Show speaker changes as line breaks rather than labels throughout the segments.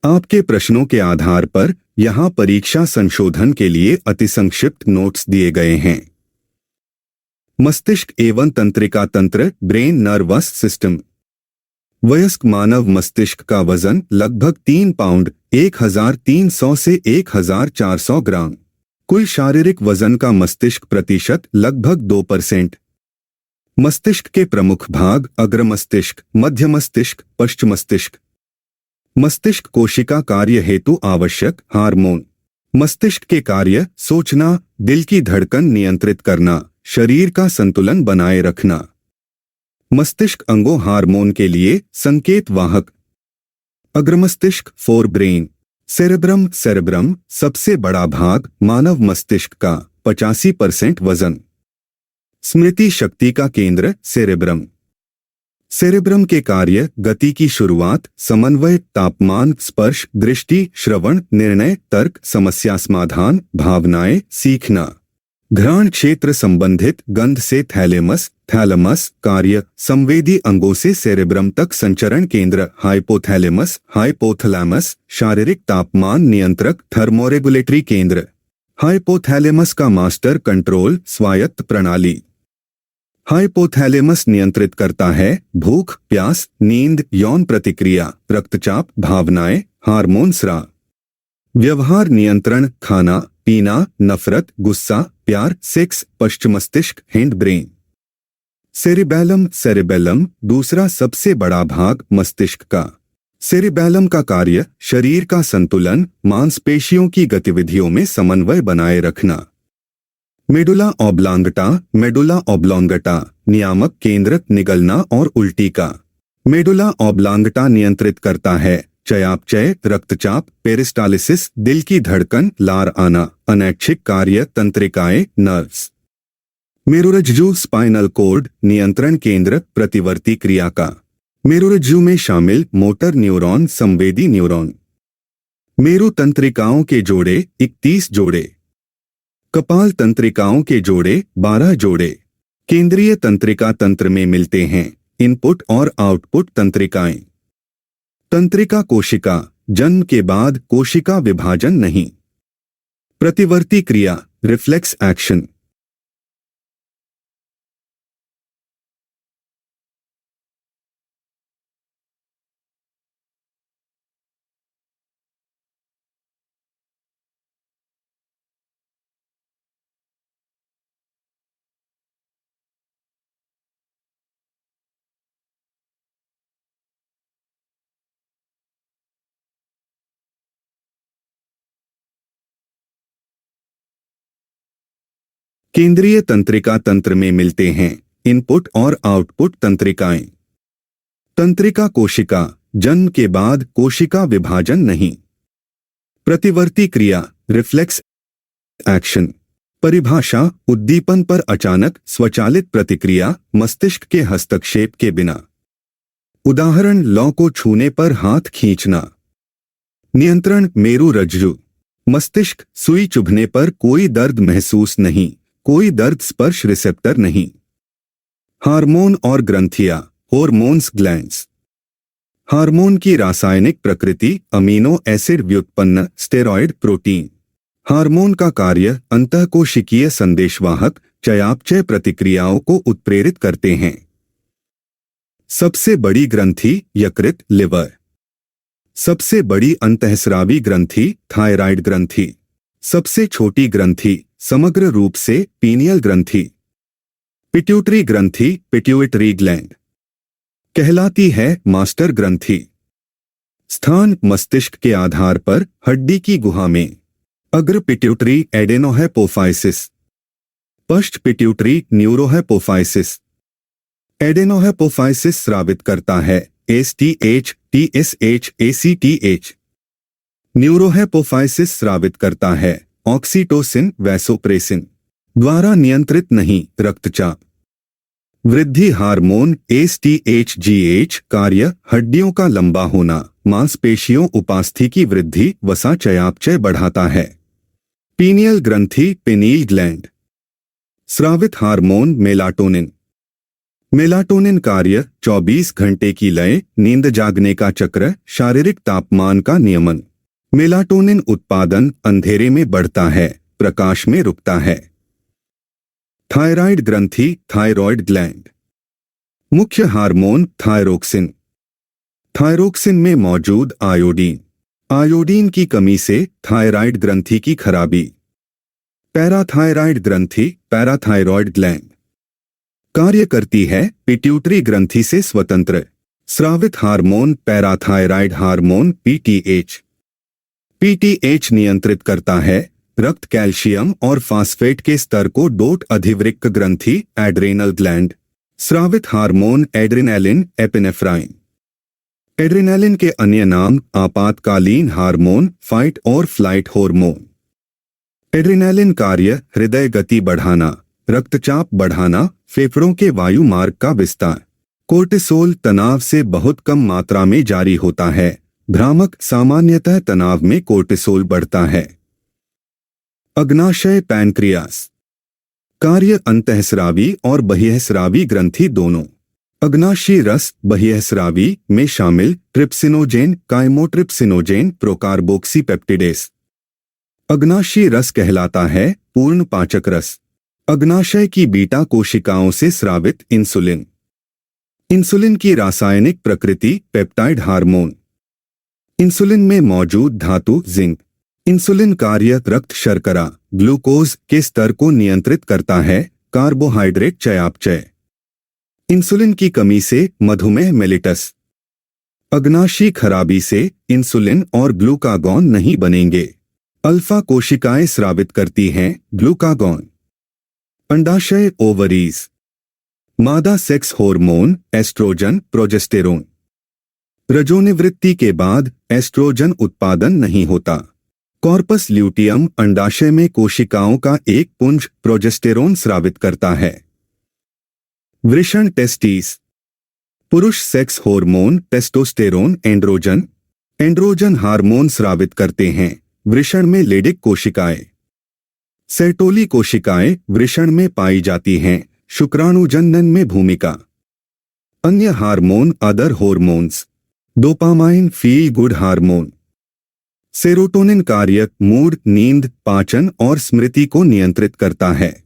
आपके प्रश्नों के आधार पर यहाँ परीक्षा संशोधन के लिए अतिसंक्षिप्त नोट्स दिए गए हैं। मस्तिष्क एवं तंत्रिका तंत्र, ब्रेन नर्वस सिस्टम। वयस्क मानव मस्तिष्क का वजन लगभग 3 पाउंड 1300 से 1400 ग्राम। कुल शारीरिक वजन का मस्तिष्क प्रतिशत लगभग 2%। मस्तिष्क के प्रमुख भाग अग्र मस्तिष्क, मध्य मस्तिष्क, पश्च मस्तिष्क। मस्तिष्क कोशिका कार्य हेतु आवश्यक हार्मोन। मस्तिष्क के कार्य सोचना, दिल की धड़कन नियंत्रित करना, शरीर का संतुलन बनाए रखना। मस्तिष्क अंगों हार्मोन के लिए संकेत वाहक। अग्रमस्तिष्क, फोर ब्रेन। सेरेब्रम, सेरेब्रम सबसे बड़ा भाग मानव मस्तिष्क का 85% वजन। स्मृति शक्ति का केंद्र सेरेब्रम। सेरेब्रम के कार्य गति की शुरुआत, समन्वय, तापमान, स्पर्श, दृष्टि, श्रवण, निर्णय, तर्क, समस्या समाधान, भावनाएं, सीखना। घ्राण क्षेत्र संबंधित गंध से थैलेमस, थैलेमस कार्य, संवेदी अंगों से सेरेब्रम तक संचरण केंद्र हाइपोथैलेमस, हाइपोथैलेमस, शारीरिक तापमान नियंत्रक थर्मोरेगुलेटरी केंद्र। हाइपोथैलेमस का मास्टर कंट्रोल स्वायत्त प्रणाली। हाइपोथैलेमस नियंत्रित करता है भूख, प्यास, नींद, यौन प्रतिक्रिया, रक्तचाप, भावनाएं, हार्मोन स्राव। व्यवहार नियंत्रण, खाना पीना, नफरत, गुस्सा, प्यार, सेक्स, पश्च मस्तिष्क, हिंड ब्रेन। सेरिबैलम, सेरिबेलम दूसरा सबसे बड़ा भाग मस्तिष्क का। सेरिबैलम का कार्य शरीर का संतुलन, मांसपेशियों की गतिविधियों में समन्वय बनाए रखना। मेडुला ऑब्लांगटा, मेडुला ऑब्लोंगटा नियामक केंद्र, निगलना और उल्टी का। मेडुला ऑब्लांगटा नियंत्रित करता है चयापचय, रक्तचाप, पेरिस्टालिसिस, दिल की धड़कन, लार आना, अनैच्छिक कार्य, तंत्रिकाएं, नर्व्स। मेरुरज्जु, स्पाइनल कोर्ड नियंत्रण केंद्र, प्रतिवर्ती क्रिया का। मेरुरज्जु में शामिल मोटर न्यूरॉन, संवेदी न्यूरॉन। मेरु तंत्रिकाओं के जोड़े 31 जोड़े। कपाल तंत्रिकाओं के जोड़े 12 जोड़े। केंद्रीय तंत्रिका तंत्र में मिलते हैं इनपुट और आउटपुट तंत्रिकाएं। तंत्रिका कोशिका, जन्म के बाद कोशिका विभाजन नहीं। प्रतिवर्ती क्रिया, रिफ्लेक्स एक्शन। केंद्रीय तंत्रिका तंत्र में मिलते हैं इनपुट और आउटपुट तंत्रिकाएं। तंत्रिका कोशिका, जन्म के बाद कोशिका विभाजन नहीं। प्रतिवर्ती क्रिया, रिफ्लेक्स एक्शन। परिभाषा, उद्दीपन पर अचानक स्वचालित प्रतिक्रिया, मस्तिष्क के हस्तक्षेप के बिना। उदाहरण, लौ को छूने पर हाथ खींचना। नियंत्रण, मेरु रज्जु। मस्तिष्क, सुई चुभने पर कोई दर्द महसूस नहीं, कोई दर्द स्पर्श रिसेप्टर नहीं। हार्मोन और ग्रंथियां, हॉर्मोन्स ग्लैंड्स। हार्मोन की रासायनिक प्रकृति, अमीनो एसिड व्युत्पन्न, स्टेरॉयड, प्रोटीन। हार्मोन का कार्य अंतःकोशिकीय संदेशवाहक, चयापचय प्रतिक्रियाओं को उत्प्रेरित करते हैं। सबसे बड़ी ग्रंथि, यकृत, लिवर। सबसे बड़ी अंतःस्रावी ग्रंथि, थायराइड ग्रंथि। सबसे छोटी ग्रंथि, समग्र रूप से पीनियल ग्रंथि। पिट्यूटरी ग्रंथि, पिट्यूटरी ग्लैंड कहलाती है मास्टर ग्रंथि। स्थान, मस्तिष्क के आधार पर हड्डी की गुहा में। अग्र पिट्यूटरी, एडेनोहाइपोफाइसिस। पश्च पिट्यूटरी, न्यूरोहाइपोफाइसिस। एडेनोहाइपोफाइसिस स्रावित करता है एसटीएच, टीएसएच, एसीटीएच। न्यूरोहाइपोफाइसिस स्रावित करता है ऑक्सीटोसिन, वैसोप्रेसिन। द्वारा नियंत्रित नहीं, रक्तचाप। वृद्धि हार्मोन एसटीएचजीएच कार्य, हड्डियों का लंबा होना, मांसपेशियों उपास्थि की वृद्धि, वसा चयापचय बढ़ाता है। पीनियल ग्रंथि, पिनील ग्लैंड। स्रावित हार्मोन, मेलाटोनिन। मेलाटोनिन कार्य 24 घंटे की लय, नींद जागने का चक्र, शारीरिक तापमान का नियमन। मेलाटोनिन उत्पादन अंधेरे में बढ़ता है, प्रकाश में रुकता है। थायराइड ग्रंथि, थायरॉयड ग्लैंड। मुख्य हार्मोन थायरोक्सिन। थायरोक्सिन में मौजूद आयोडीन। आयोडीन की कमी से थायराइड ग्रंथि की खराबी। पैराथायराइड ग्रंथि, पैराथायरॉयड ग्लैंड कार्य करती है पिट्यूटरी ग्रंथि से स्वतंत्र। स्रावित hormone parathyroid hormone PTH. PTH नियंत्रित करता है रक्त कैल्शियम और फास्फेट के स्तर को। डोट अधिवृक्क ग्रंथि, एड्रेनल ग्लैंड। स्रावित हार्मोन एड्रेनालिन, एपिनेफ्राइन। एड्रेनालिन के अन्य नाम आपातकालीन हार्मोन, फाइट और फ्लाइट हार्मोन। एड्रेनालिन कार्य हृदय गति बढ़ाना, रक्तचाप बढ़ाना, फेफड़ों के वायु मार्ग का विस्तार। कोर्टिसोल तनाव से बहुत कम मात्रा में जारी होता है। भ्रामक, सामान्यतः तनाव में कोर्टिसोल बढ़ता है। अग्नाशय पैनक्रियास। कार्य अंतःस्रावी और बहिःस्रावी ग्रंथि दोनों। अग्नाशी रस बहिःस्रावी में शामिल ट्रिप्सिनोजेन, काइमोट्रिप्सिनोजेन, प्रोकार्बोक्सीपेप्टिडेस। अग्नाशी रस कहलाता है पूर्ण पाचक रस। अग्नाशय की बीटा कोशिकाओं से स्रावित इंसुलिन। इंसुलिन की रासायनिक प्रकृति पेप्टाइड हार्मोन। इंसुलिन में मौजूद धातु जिंक। इंसुलिन कार्य रक्त शर्करा, ग्लूकोज के स्तर को नियंत्रित करता है, कार्बोहाइड्रेट चयापचय। इंसुलिन की कमी से मधुमेह मेलिटस। अग्नाशी खराबी से इंसुलिन और ग्लूकागॉन नहीं बनेंगे। अल्फा कोशिकाएं स्रावित करती हैं ग्लूकागॉन। अंडाशय ओवरीज। मादा सेक्स हार्मोन एस्ट्रोजन, प्रोजेस्टेरोन। रजोनिवृत्ति के बाद एस्ट्रोजन उत्पादन नहीं होता। कॉर्पस ल्यूटियम अंडाशय में कोशिकाओं का एक पुंज प्रोजेस्टेरोन स्रावित करता है। वृषण टेस्टिस। पुरुष sex hormone testosterone, androgen. Androgen hormone स्रावित करते हैं वृषण में लेडिक कोशिकाएं। सेर्टोली कोशिकाएं वृषण में पाई जाती हैं, शुक्राणुजनन में भूमिका। अन्य hormone other hormones. Dopamine feel good hormone. Serotonin कार्य मूड, नींद, पाचन और स्मृति को नियंत्रित करता है।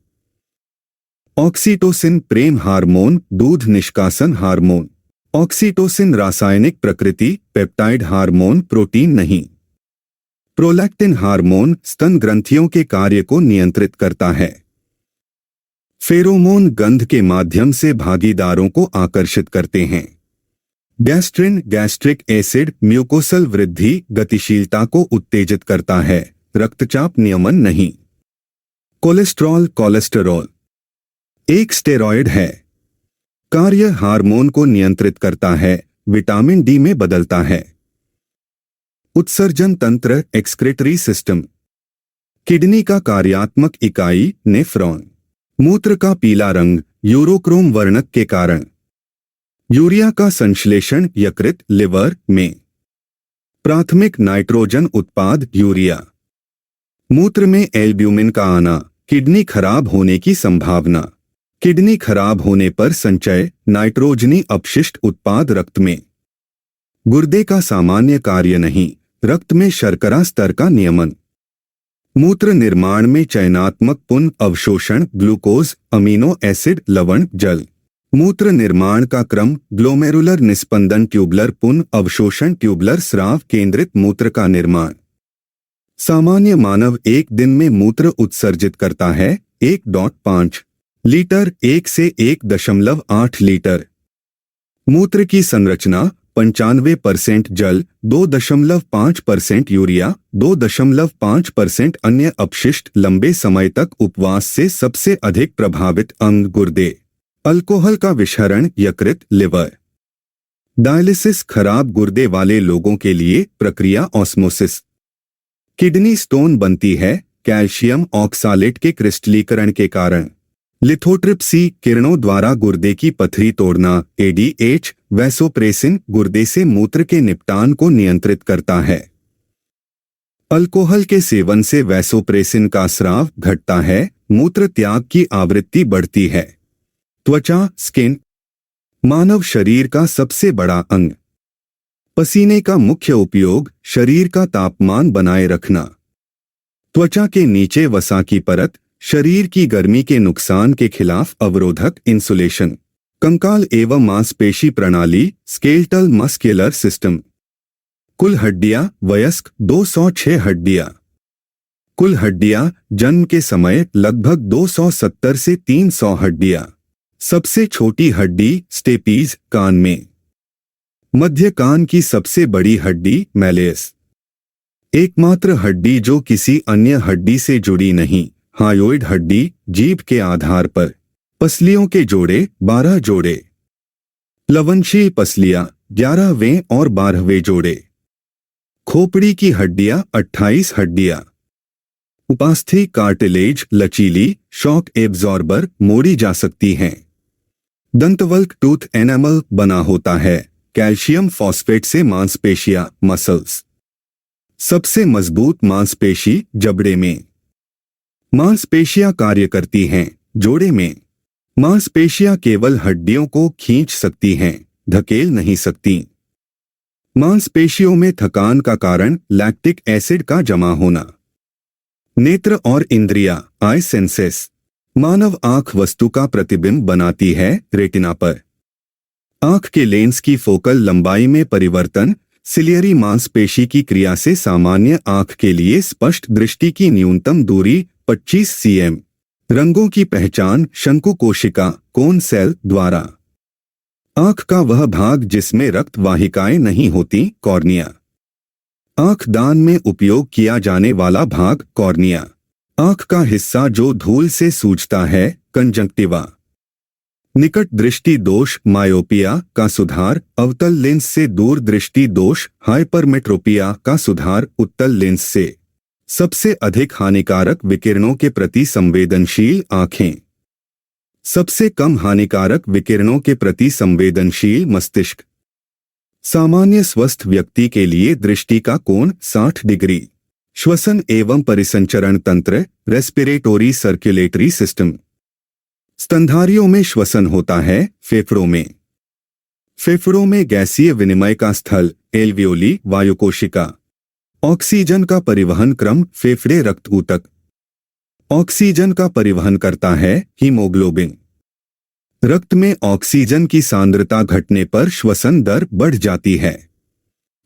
ऑक्सीटोसिन प्रेम हार्मोन, दूध निष्कासन हार्मोन। ऑक्सीटोसिन रासायनिक प्रकृति पेप्टाइड हार्मोन, प्रोटीन नहीं। प्रोलैक्टिन हार्मोन स्तन ग्रंथियों के कार्य को नियंत्रित करता है। फेरोमोन गंध के माध्यम से भागीदारों को आकर्षित करते हैं। गैस्ट्रिन गैस्ट्रिक एसिड म्यूकोसल वृद्धि, गतिशीलता को उत्तेजित करता है, रक्तचाप नियमन नहीं। कोलेस्ट्रॉल कोलेस्टेरॉल एक स्टेरॉयड है। कार्य हार्मोन को नियंत्रित करता है, विटामिन डी में बदलता है। उत्सर्जन तंत्र एक्सक्रीटरी सिस्टम। किडनी का कार्यात्मक इकाई नेफ्रॉन। मूत्र का पीला रंग यूरोक्रोम वर्णक के कारण। यूरिया का संश्लेषण यकृत, लिवर में। प्राथमिक नाइट्रोजन उत्पाद यूरिया। मूत्र में एल्ब्यूमिन का आना, किडनी खराब होने की संभावना। किडनी खराब होने पर संचय नाइट्रोजनी अपशिष्ट उत्पाद रक्त में। गुर्दे का सामान्य कार्य नहीं, रक्त में शर्करा स्तर का नियमन। मूत्र निर्माण में चयनात्मक पुन अवशोषण ग्लूकोज, अमीनो एसिड, लवण, जल। मूत्र निर्माण का क्रम ग्लोमेरुलर निस्पंदन, ट्यूबलर पुन अवशोषण, ट्यूबलर स्राव, केंद्रित मूत्र का निर्माण। सामान्य मानव एक दिन में मूत्र उत्सर्जित करता है 1.5 लीटर, 1 से 1.8 लीटर। मूत्र की संरचना 95% जल, 2.5% यूरिया, 2.5% अन्य अपशिष्ट। लंबे समय तक उपवास से सबसे अधिक प्रभावित अंग गुर्दे। अल्कोहल का विषहरण यकृत, लिवर। डायलिसिस खराब गुर्दे वाले लोगों के लिए प्रक्रिया ऑस्मोसिस। किडनी स्टोन बनती है कैल्शियम ऑक्सालेट के क्रिस्टलीकरण के कारण। लिथोट्रिप्सी किरणों द्वारा गुर्दे की पथरी तोड़ना, एडीएच। वैसोप्रेसिन गुर्दे से मूत्र के निपटान को नियंत्रित करता है। अल्कोहल के सेवन से वैसोप्रेसिन का स्राव घटता है, मूत्र त्याग की आवृत्ति बढ़ती है। त्वचा स्किन। मानव शरीर का सबसे बड़ा अंग। पसीने का मुख्य उपयोग शरीर का तापमान बनाए रखना। त्वचा के नीचे वसा की परत, शरीर की गर्मी के नुकसान के खिलाफ अवरोधक इंसुलेशन। कंकाल एवं मांसपेशी प्रणाली स्केलेटल मस्कुलर सिस्टम। कुल हड्डियां वयस्क 206 हड्डियां। कुल हड्डियां जन्म के समय लगभग 270 से 300 हड्डियां। सबसे छोटी हड्डी स्टेपीज कान में। मध्य कान की सबसे बड़ी हड्डी मैलेस। एकमात्र हड्डी जो किसी अन्य हड्डी से जुड़ी नहीं, हायोइड हड्डी जीभ के आधार पर। पसलियों के जोड़े 12 जोड़े। लवंशीय पसलियां 11वें और 12वें जोड़े। खोपड़ी की हड्डियां 28 हड्डियां। उपास्थि कार्टिलेज लचीली, शॉक एब्जॉर्बर, मोड़ी जा सकती हैं। दंतवल्क टूथ एनामल बना होता है कैल्शियम फॉस्फेट से। मांसपेशियां मसल्स। सबसे मजबूत मांसपेशी जबड़े में। मांसपेशियां कार्य करती हैं जोड़े में। मांसपेशियां केवल हड्डियों को खींच सकती हैं, धकेल नहीं सकती। मांसपेशियों में थकान का कारण लैक्टिक एसिड का जमा होना। नेत्र और इंद्रियां आई सेंसेस। मानव आंख वस्तु का प्रतिबिंब बनाती है रेटिना पर। आंख के लेंस की फोकल लंबाई में परिवर्तन सिलियरी मांसपेशी की क्रिया से सामान्य आंख के लिए स्पष्ट दृष्टि की न्यूनतम दूरी 25 cm। रंगों की पहचान शंकु कोशिका कोन सेल द्वारा। आंख का वह भाग जिसमें रक्त वाहिकाएं नहीं होती कॉर्निया। आंख दान में उपयोग किया जाने वाला भाग कॉर्निया। आंख का हिस्सा जो धूल से सूजता है कंजंक्टिवा। निकट दृष्टि दोष मायोपिया का सुधार, अवतल लेंस से दूर दृष्टि दोष हाइपरमेट्रोपिया का सुधार, उत्तल लेंस से। सबसे अधिक हानिकारक विकिरणों के प्रति संवेदनशील आंखें। सबसे कम हानिकारक विकिरणों के प्रति संवेदनशील मस्तिष्क। सामान्य स्वस्थ व्यक्ति के लिए दृष्टि का कोण 60 डिग्री। श्वसन एवं परिसंचरण तंत्र रेस्पिरेटोरी सर्कुलेटरी सिस्टम। स्तनधारियों में श्वसन होता है फेफड़ों में। फेफड़ों में गैसीय विनिमय का स्थल एल्वियोली वायुकोशिका। ऑक्सीजन का परिवहन क्रम फेफड़े रक्त ऊतक। ऑक्सीजन का परिवहन करता है हीमोग्लोबिन। रक्त में ऑक्सीजन की सांद्रता घटने पर श्वसन दर बढ़ जाती है।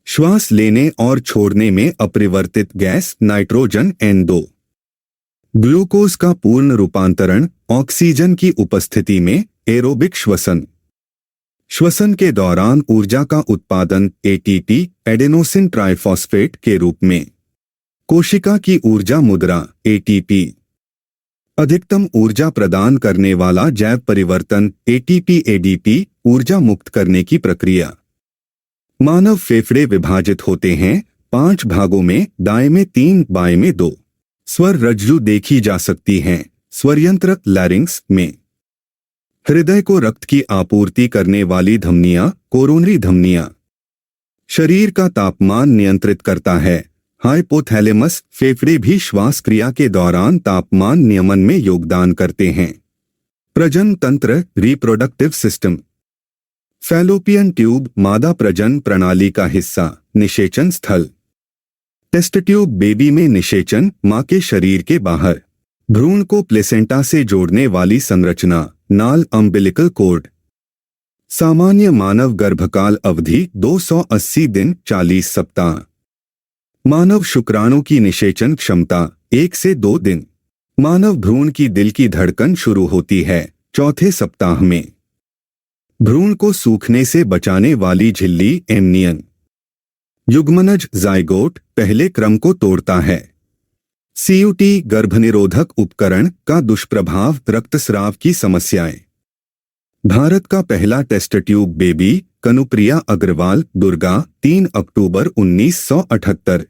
श्वास लेने और छोड़ने में अपरिवर्तित गैस नाइट्रोजन N2। ग्लूकोज का पूर्ण रूपांतरण ऑक्सीजन की उपस्थिति में एरोबिक श्वसन। श्वसन के दौरान ऊर्जा का उत्पादन ATP एडेनोसिन ट्राइफॉस्फेट के रूप में। कोशिका की ऊर्जा मुद्रा ATP। अधिकतम ऊर्जा प्रदान करने वाला जैव परिवर्तन ATP ADP ऊर्जा मुक्त करने की प्रक्रिया। मानव फेफड़े विभाजित होते हैं 5 भागों में, दाएं में 3, बाएं में 2। स्वर रज्जु देखी जा सकती हैं स्वरयंत्र लैरिंक्स में। हृदय को रक्त की आपूर्ति करने वाली धमनियां कोरोनरी धमनियां। शरीर का तापमान नियंत्रित करता है हाइपोथैलेमस। फेफड़े भी श्वास क्रिया के दौरान तापमान नियमन में योगदान करते हैं। प्रजनन तंत्र रिप्रोडक्टिव सिस्टम। फैलोपियन ट्यूब मादा प्रजनन प्रणाली का हिस्सा, निषेचन स्थल। टेस्ट ट्यूब बेबी में निषेचन, मां के शरीर के बाहर। भ्रूण को प्लेसेंटा से जोड़ने वाली संरचना नाल अम्बिलिकल कोर्ड। सामान्य मानव गर्भकाल अवधि 280 दिन 40 सप्ताह। मानव शुक्राणु की निषेचन क्षमता 1 से 2 दिन। मानव भ्रूण की दिल की धड़कन शुरू होती है 4थे सप्ताह में। भ्रूण को सूखने से बचाने वाली झिल्ली एमनियन। युग्मनज जाइगोट पहले क्रम को तोड़ता है। CUT गर्भनिरोधक उपकरण का दुष्प्रभाव रक्तस्राव की समस्याएं। भारत का पहला test tube baby Kanupriya Agarwal Durga 3 अक्टूबर 1978।